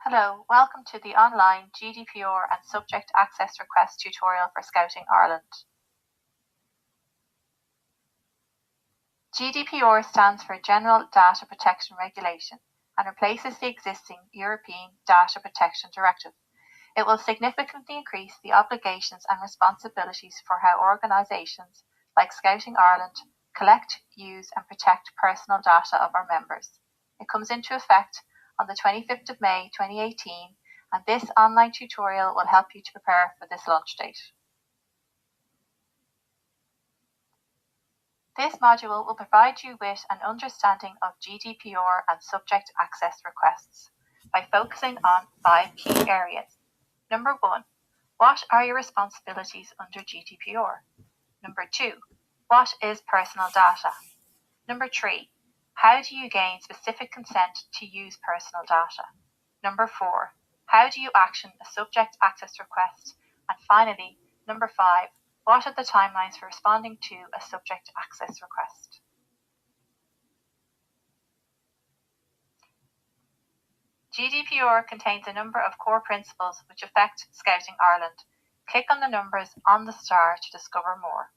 Hello, welcome to the online GDPR and Subject Access Request tutorial for Scouting Ireland. GDPR stands for General Data Protection Regulation and replaces the existing European Data Protection Directive. It will significantly increase the obligations and responsibilities for how organisations like Scouting Ireland collect, use and protect personal data of our members. It comes into effect on the 25th of May 2018, and this online tutorial will help you to prepare for this launch date. This module will provide you with an understanding of GDPR and subject access requests by focusing on 5 key areas. Number 1, what are your responsibilities under GDPR? Number 2, what is personal data? Number 3, how do you gain specific consent to use personal data? Number 4, how do you action a subject access request? And finally, number 5, what are the timelines for responding to a subject access request? GDPR contains a number of core principles which affect Scouting Ireland. Click on the numbers on the star to discover more.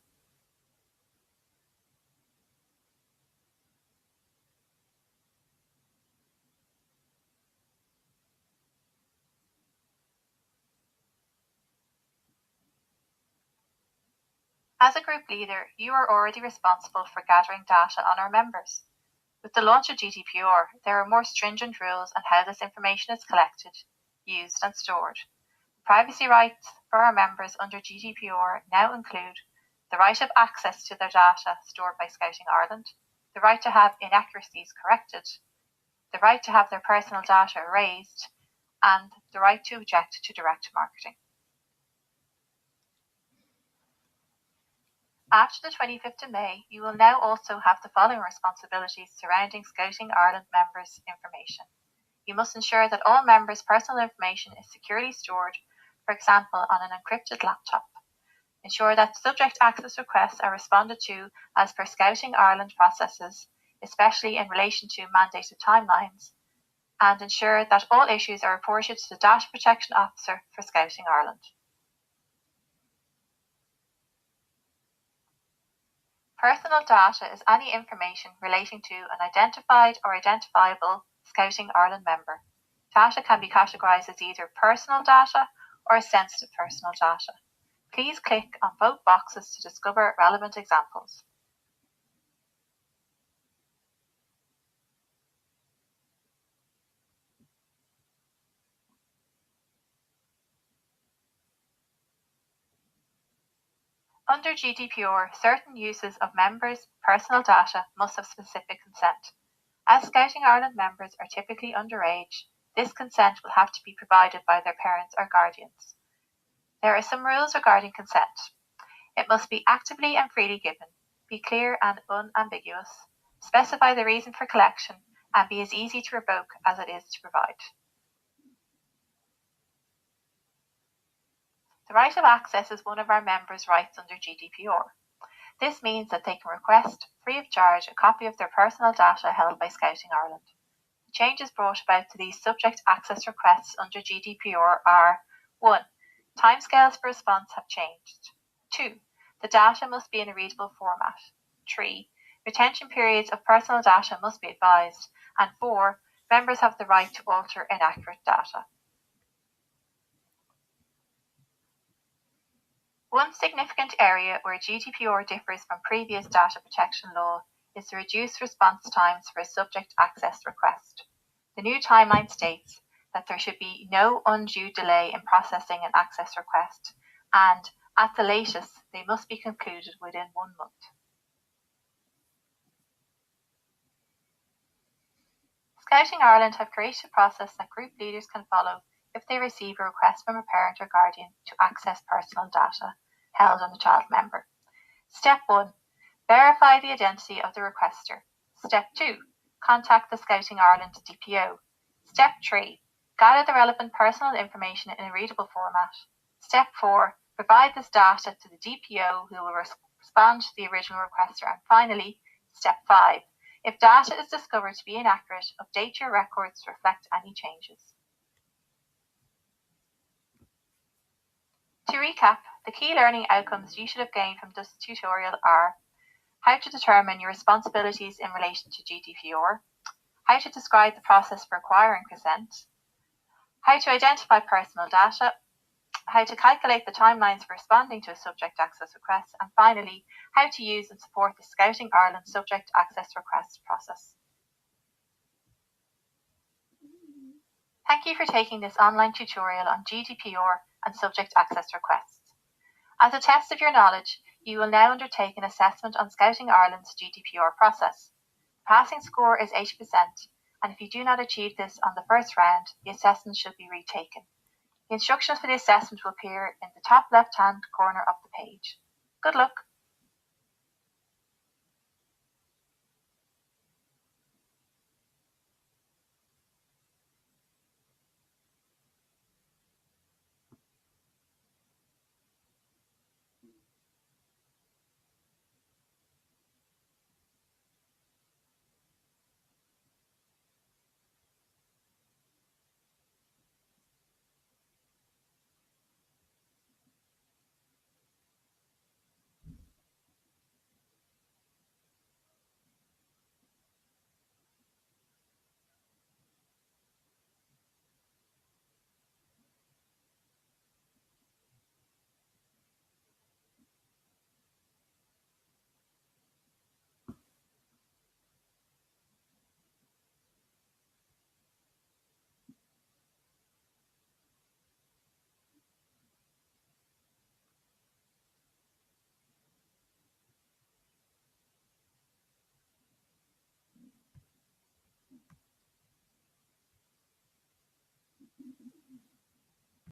As a group leader, you are already responsible for gathering data on our members. With the launch of GDPR, there are more stringent rules on how this information is collected, used and stored. Privacy rights for our members under GDPR now include the right of access to their data stored by Scouting Ireland, the right to have inaccuracies corrected, the right to have their personal data erased, and the right to object to direct marketing. After the 25th of May, you will now also have the following responsibilities surrounding Scouting Ireland members' information. You must ensure that all members' personal information is securely stored, for example, on an encrypted laptop. Ensure that subject access requests are responded to as per Scouting Ireland processes, especially in relation to mandated timelines, and ensure that all issues are reported to the Data Protection Officer for Scouting Ireland. Personal data is any information relating to an identified or identifiable Scouting Ireland member. Data can be categorised as either personal data or sensitive personal data. Please click on both boxes to discover relevant examples. Under GDPR, certain uses of members' personal data must have specific consent. As Scouting Ireland members are typically underage, this consent will have to be provided by their parents or guardians. There are some rules regarding consent. It must be actively and freely given, be clear and unambiguous, specify the reason for collection, and be as easy to revoke as it is to provide. The right of access is one of our members' rights under GDPR. This means that they can request, free of charge, a copy of their personal data held by Scouting Ireland. The changes brought about to these subject access requests under GDPR are 1. Timescales for response have changed. 2. The data must be in a readable format. 3. Retention periods of personal data must be advised. And 4. Members have the right to alter inaccurate data. One significant area where GDPR differs from previous data protection law is the reduced response times for a subject access request. The new timeline states that there should be no undue delay in processing an access request, and at the latest, they must be concluded within 1 month. Scouting Ireland have created a process that group leaders can follow if they receive a request from a parent or guardian to access personal data held on a child member. Step 1. Verify the identity of the requester. Step 2. Contact the Scouting Ireland DPO. Step 3. Gather the relevant personal information in a readable format. Step 4. Provide this data to the DPO who will respond to the original requester. And finally, Step 5. If data is discovered to be inaccurate, update your records to reflect any changes. To recap, the key learning outcomes you should have gained from this tutorial are how to determine your responsibilities in relation to GDPR, how to describe the process for acquiring consent, how to identify personal data, how to calculate the timelines for responding to a subject access request, and finally, how to use and support the Scouting Ireland subject access request process. Thank you for taking this online tutorial on GDPR and subject access requests. As a test of your knowledge, you will now undertake an assessment on Scouting Ireland's GDPR process. The passing score is 80%, and if you do not achieve this on the first round, the assessment should be retaken. The instructions for the assessment will appear in the top left-hand corner of the page. Good luck!